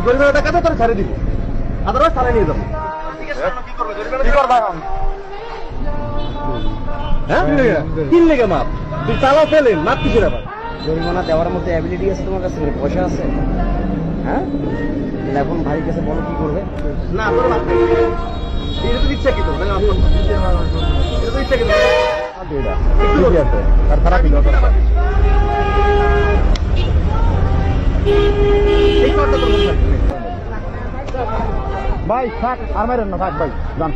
জরিমানা টাকা তোর ছাড়ে দিব, আদারওয়াইজ থানায় নিয়ে যাবো। কি করবা এখন? হ্যাঁ কি লেগে মাপ? তুই চালাও ফেলেন, মাপ কিসের আবার? জরিমানা দেওয়ার মতো অ্যাবিলিটি আছে তোমার কাছে, পয়সা আছে? হ্যাঁ, এখন ভাইয়ের কাছে বলো কি করবে? না তোর মাপ নেই, এটা তো ইচ্ছা কি তোর? এটা তো ইচ্ছা কি তোর? ঠিকই আছে, আর খারাপ হইলো ভাই। থাক আর মারেন না, থাক ভাই যান।